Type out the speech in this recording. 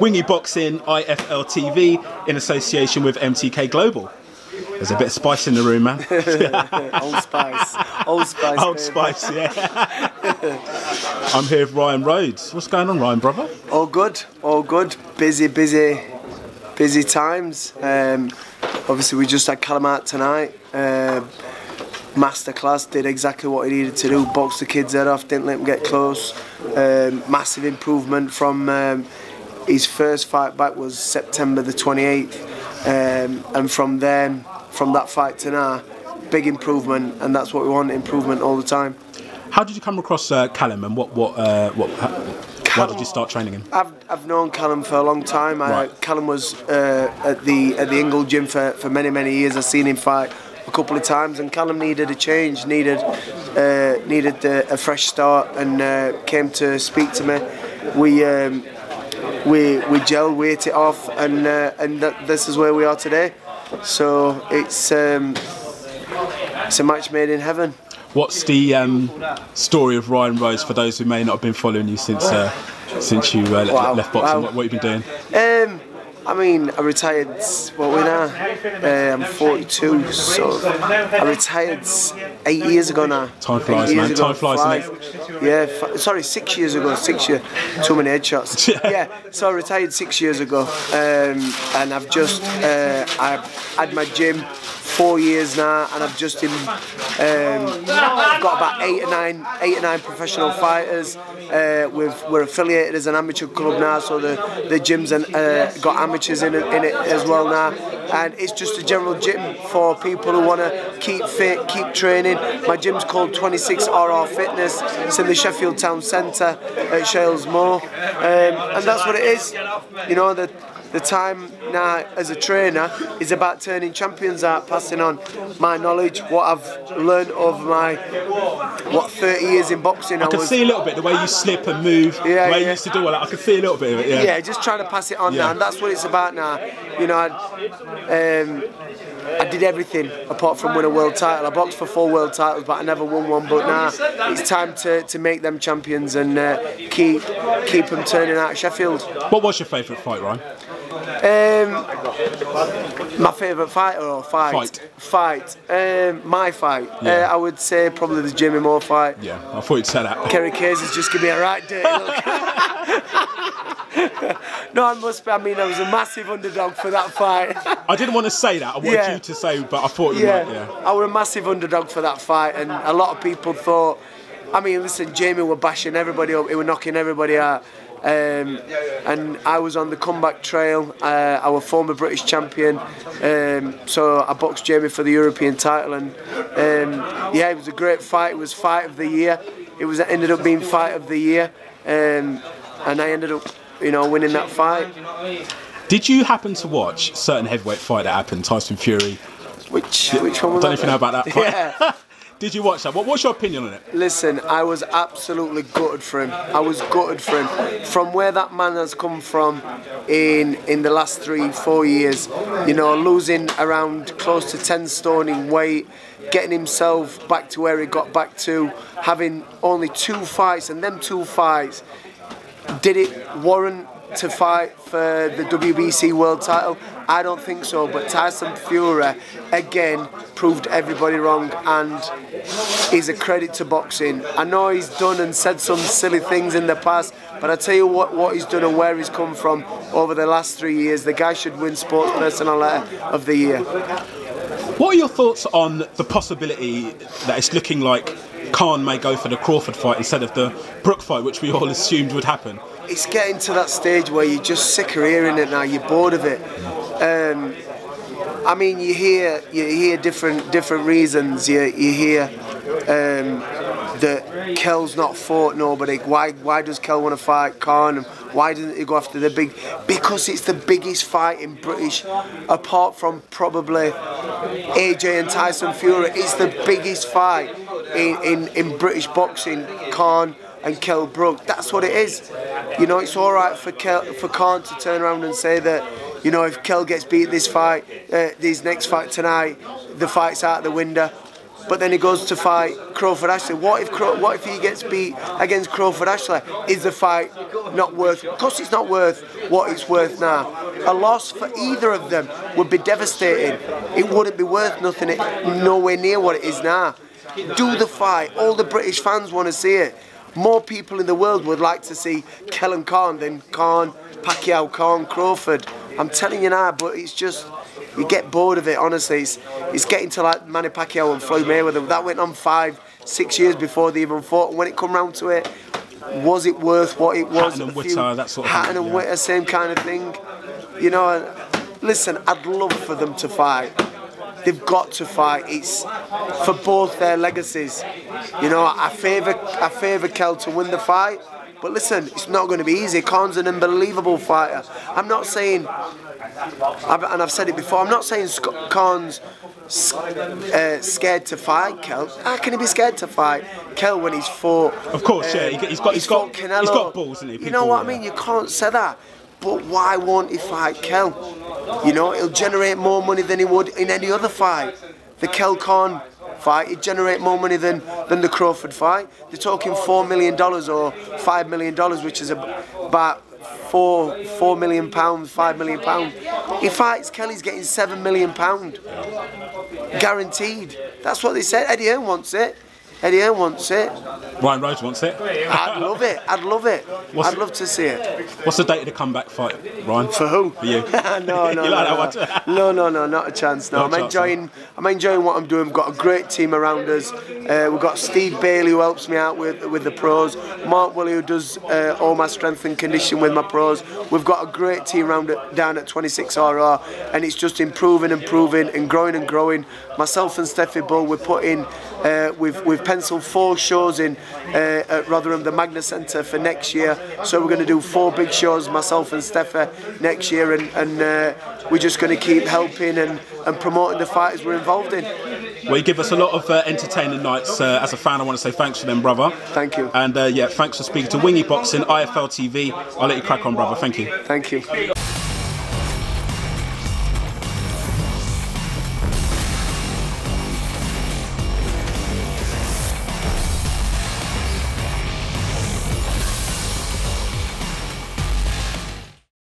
Wingy Boxing IFL TV in association with MTK Global. There's a bit of spice in the room, man. Old Spice. Old Spice. Old Spice, yeah. I'm here with Ryan Rhodes. What's going on, Ryan, brother? All good. All good. Busy times. Obviously, we just had Callum out tonight. Masterclass, did exactly what he needed to do. Boxed the kid's head off, didn't let him get close. Massive improvement from his first fight back was September the 28th. And from that fight to now, big improvement, and that's what we want, improvement all the time. How did you come across Callum, and why did you start training him? I've known Callum for a long time. Right. Callum was at the Ingle gym for many years. I've seen him fight a couple of times, and Callum needed a change, needed a fresh start, and came to speak to me. We gelled, we hit it off, and this is where we are today. So it's a match made in heaven. What's the story of Ryan Rhodes for those who may not have been following you since you left boxing? What have you been doing? I mean, I retired, what we now? I'm 42, so I retired 8 years ago now. Time flies, man. Time flies, mate. Yeah, sorry, 6 years ago. 6 years. Too many headshots. Yeah, so I retired 6 years ago, and I've just I've had my gym 4 years now, and I've just I've got about eight or nine professional fighters. We're affiliated as an amateur club now, so the gym's got amateurs in it as well now, and it's just a general gym for people who want to keep fit, keep training. My gym's called 26RR Fitness. It's in the Sheffield Town Centre at Shales Moor, and that's what it is. You know, the time now as a trainer is about turning champions out, passing on my knowledge, what I've learned over my 30 years in boxing. I can see a little bit the way you slip and move, the way you used to do all that. I can see a little bit of it. Yeah, just trying to pass it on now, and that's what it's about now. You know, I did everything apart from win a world title. I boxed for 4 world titles, but I never won one. But now it's time to make them champions and keep them turning out of Sheffield. What was your favourite fight, Ryan? My favourite fighter or fight? My fight. Yeah. I would say probably the Jimmy Moore fight. Yeah, I thought you'd say that. Kerry Casey's just give me a right dirty look. No, I was a massive underdog for that fight. I didn't want to say that. I wanted you to say, but I thought you might. Yeah, I was a massive underdog for that fight, and a lot of people thought. I mean, listen, Jamie were bashing everybody up. He was knocking everybody out. And I was on the comeback trail. I was former British champion, so I boxed Jamie for the European title, and yeah, it was a great fight. It was fight of the year. It ended up being fight of the year, and I ended up, winning that fight. Did you happen to watch a certain heavyweight fight that happened, Tyson Fury? Which one was that? I don't know if you know about that fight. Yeah. Did you watch that? What's your opinion on it? Listen, I was absolutely gutted for him. I was gutted for him. From where that man has come from in the last 3-4 years, losing around close to 10 stone in weight, getting himself back to where he got back to, having only 2 fights, and them 2 fights, did it warrant to fight for the WBC world title? I don't think so, but Tyson Fury again proved everybody wrong, and is a credit to boxing. I know he's done and said some silly things in the past, but I tell you what he's done and where he's come from over the last 3 years, the guy should win Sports Personality of the Year. What are your thoughts on the possibility that it's looking like Khan may go for the Crawford fight instead of the Brook fight, which we all assumed would happen? It's getting to that stage where you're just sick of hearing it now. You're bored of it. I mean, you hear different reasons. You hear that Kell's not fought nobody. Why does Kell want to fight Khan? And why doesn't he go after the big? Because it's the biggest fight in British, apart from probably AJ and Tyson Fury. It's the biggest fight in British boxing. Khan and Kell Brook. That's what it is. It's all right for Khan to turn around and say that, if Kell gets beat this fight, this next fight tonight, the fight's out the window. but then he goes to fight Crawford Ashley. What if he gets beat against Crawford Ashley? Is the fight not worth? Of course, it's not worth what it's worth now. A loss for either of them would be devastating. It wouldn't be worth nothing. Nowhere near what it is now. Do the fight. All the British fans want to see it. More people in the world would like to see Callum than Khan, Pacquiao, Khan, Crawford. I'm telling you now, but it's just, you get bored of it, honestly. It's getting to like Manny Pacquiao and Floyd Mayweather. That went on 5-6 years before they even fought. And when it come round to it, was it worth what it was? Hatton and Witter, that sort of Hatton thing. and Witter, same kind of thing. You know, listen, I'd love for them to fight. They've got to fight. It's for both their legacies. You know, I favour Kel to win the fight. But listen, it's not going to be easy. Khan's an unbelievable fighter. I'm not saying, and I've said it before, I'm not saying Khan's scared to fight Kel. How can he be scared to fight Kel when he's fought? Of course, yeah, he's got balls, isn't he? You know what I mean? You can't say that. But why won't he fight Kel? You know, it'll generate more money than he would in any other fight. The Kel Khan fight, it'd generate more money than the Crawford fight. They're talking $4 million or $5 million, which is about £4 million, £5 million. He fights Kel, he's getting £7 million. Guaranteed. That's what they said. Eddie Hearn wants it. Eddie Hearn wants it. Ryan Rhodes wants it. I'd love it. I'd love it. I'd love to see it. What's the date of the comeback fight, Ryan? For who? For you. No, not a chance. No, I'm enjoying what I'm doing. We've got a great team around us. We've got Steve Bailey who helps me out with the pros. Mark Woolley who does all my strength and condition with my pros. We've got a great team down at 26RR, and it's just improving and growing and growing. Myself and Steffi Bull, we're putting we've penciled 4 shows in at Rotherham, the Magna Centre, for next year. So we're going to do 4 big shows, myself and Steffi, next year, and we're just going to keep helping and promoting the fighters we're involved in. Well, you give us a lot of entertaining nights. As a fan, I want to say thanks for them, brother. Thank you. And yeah, thanks for speaking to Wingy Boxing, IFL TV. I'll let you crack on, brother. Thank you. Thank you.